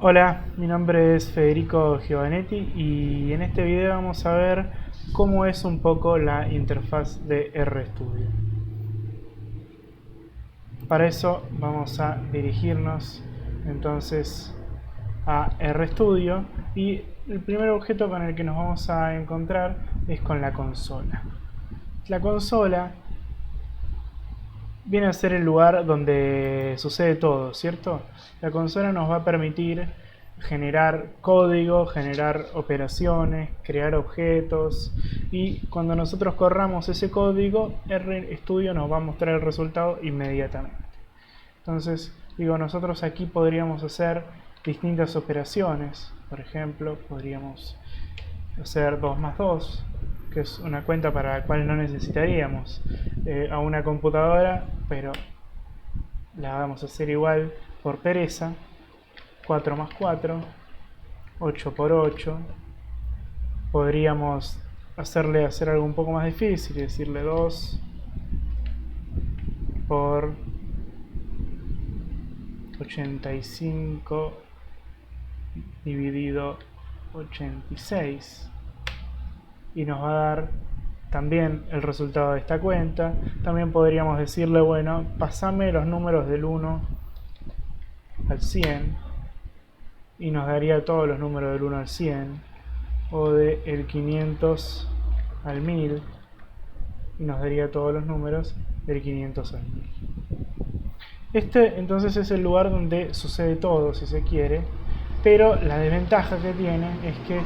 Hola, mi nombre es Federico Giovanetti y en este video vamos a ver cómo es un poco la interfaz de RStudio. Para eso vamos a dirigirnos entonces a RStudio y el primer objeto con el que nos vamos a encontrar es con la consola. La consola viene a ser el lugar donde sucede todo, ¿cierto? La consola nos va a permitir generar código, generar operaciones, crear objetos, y cuando nosotros corramos ese código, RStudio nos va a mostrar el resultado inmediatamente. Entonces, digo, nosotros aquí podríamos hacer distintas operaciones. Por ejemplo, podríamos hacer 2 más 2, que es una cuenta para la cual no necesitaríamos a una computadora, pero la vamos a hacer igual por pereza. 4 más 4, 8 por 8. Podríamos hacer algo un poco más difícil y decirle 2 por 85 dividido 86, y nos va a dar también el resultado de esta cuenta. También podríamos decirle, bueno, pasame los números del 1 al 100, y nos daría todos los números del 1 al 100, o del 500 al 1000, y nos daría todos los números del 500 al 1000. Este entonces es el lugar donde sucede todo, si se quiere, pero la desventaja que tiene es que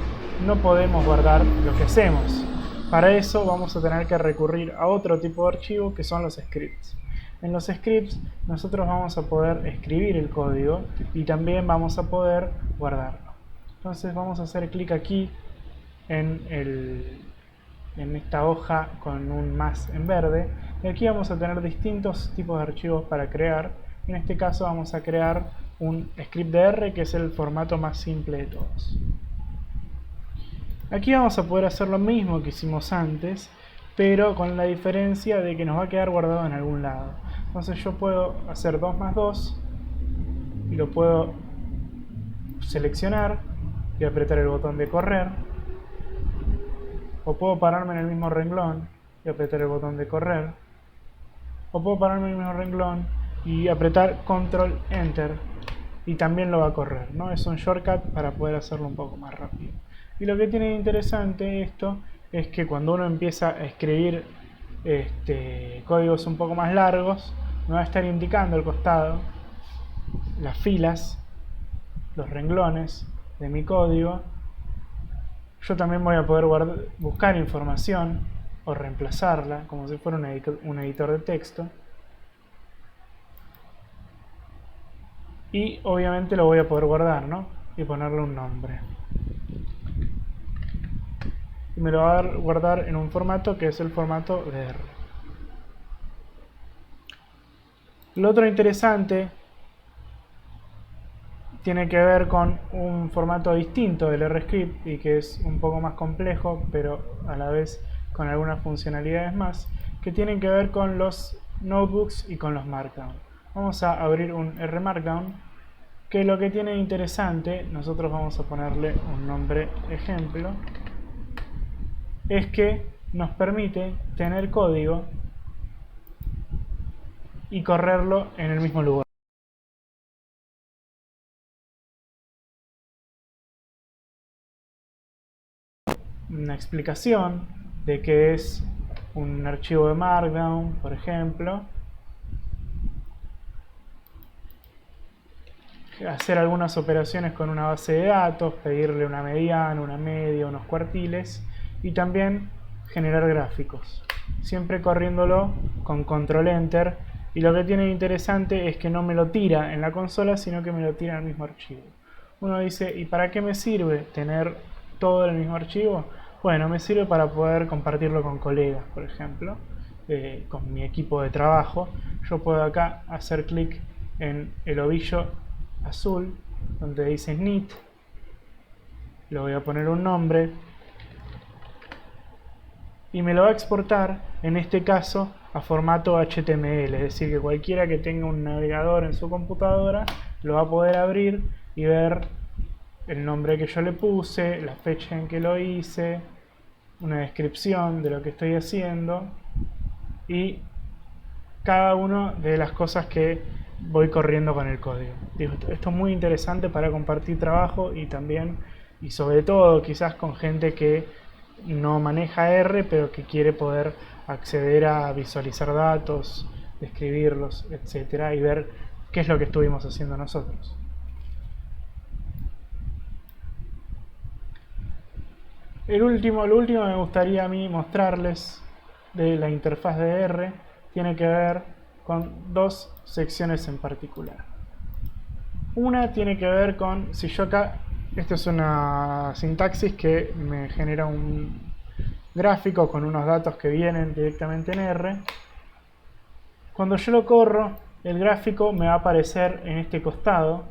no podemos guardar lo que hacemos. Para eso vamos a tener que recurrir a otro tipo de archivo, que son los scripts. En los scripts nosotros vamos a poder escribir el código y también vamos a poder guardarlo. Entonces vamos a hacer clic aquí en esta hoja con un más en verde, y aquí vamos a tener distintos tipos de archivos para crear. En este caso vamos a crear un script de R, que es el formato más simple de todos. Aquí vamos a poder hacer lo mismo que hicimos antes, pero con la diferencia de que nos va a quedar guardado en algún lado. Entonces yo puedo hacer 2 más 2 y lo puedo seleccionar y apretar el botón de correr, o puedo pararme en el mismo renglón y apretar el botón de correr, o puedo pararme en el mismo renglón y apretar Control Enter, y también lo va a correr, ¿no? Es un shortcut para poder hacerlo un poco más rápido. Y lo que tiene de interesante esto es que cuando uno empieza a escribir códigos un poco más largos, me va a estar indicando al costado las filas, los renglones de mi código. Yo también voy a poder buscar información o reemplazarla como si fuera un editor de texto. Y obviamente lo voy a poder guardar, ¿no? Y ponerle un nombre. Y me lo va a guardar en un formato que es el formato de R. Lo otro interesante tiene que ver con un formato distinto del RScript y que es un poco más complejo, pero a la vez con algunas funcionalidades más, que tienen que ver con los notebooks y con los markdown. Vamos a abrir un RMarkdown, que lo que tiene de interesante, nosotros vamos a ponerle un nombre ejemplo, es que nos permite tener código y correrlo en el mismo lugar. Una explicación de qué es un archivo de Markdown, por ejemplo. Hacer algunas operaciones con una base de datos, pedirle una mediana, una media, unos cuartiles, y también generar gráficos. Siempre corriéndolo con Control Enter, y lo que tiene de interesante es que no me lo tira en la consola, sino que me lo tira en el mismo archivo. Uno dice, ¿y para qué me sirve tener todo en el mismo archivo? Bueno, me sirve para poder compartirlo con colegas, por ejemplo, con mi equipo de trabajo. Yo puedo acá hacer clic en el ovillo azul donde dice Neat, le voy a poner un nombre y me lo va a exportar, en este caso, a formato HTML, es decir, que cualquiera que tenga un navegador en su computadora lo va a poder abrir y ver el nombre que yo le puse, la fecha en que lo hice, una descripción de lo que estoy haciendo y cada una de las cosas que voy corriendo con el código. Esto es muy interesante para compartir trabajo y también, y sobre todo quizás con gente que no maneja R, pero que quiere poder acceder a visualizar datos, describirlos, etcétera, y ver qué es lo que estuvimos haciendo nosotros. Lo último que me gustaría a mí mostrarles de la interfaz de R tiene que ver con dos secciones en particular. Una tiene que ver con, si yo acá, esto es una sintaxis que me genera un gráfico con unos datos que vienen directamente en R. Cuando yo lo corro, el gráfico me va a aparecer en este costado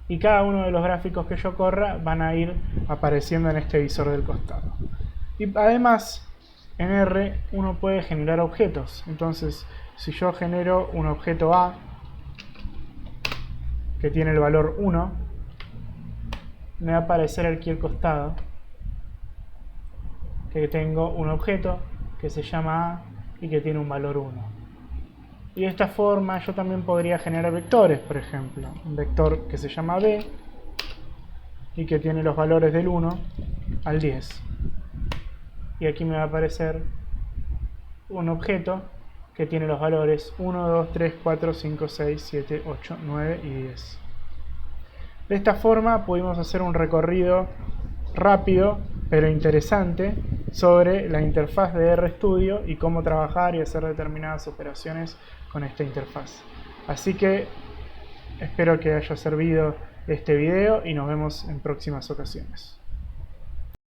y cada uno de los gráficos que yo corra van a ir apareciendo en este visor del costado. Y además, en R uno puede generar objetos. Entonces, si yo genero un objeto A que tiene el valor 1, me va a aparecer aquí al costado que tengo un objeto que se llama A y que tiene un valor 1. Y de esta forma yo también podría generar vectores, por ejemplo. Un vector que se llama B y que tiene los valores del 1 al 10. Y aquí me va a aparecer un objeto que tiene los valores 1, 2, 3, 4, 5, 6, 7, 8, 9 y 10. De esta forma pudimos hacer un recorrido rápido pero interesante sobre la interfaz de RStudio y cómo trabajar y hacer determinadas operaciones con esta interfaz. Así que espero que haya servido este video y nos vemos en próximas ocasiones.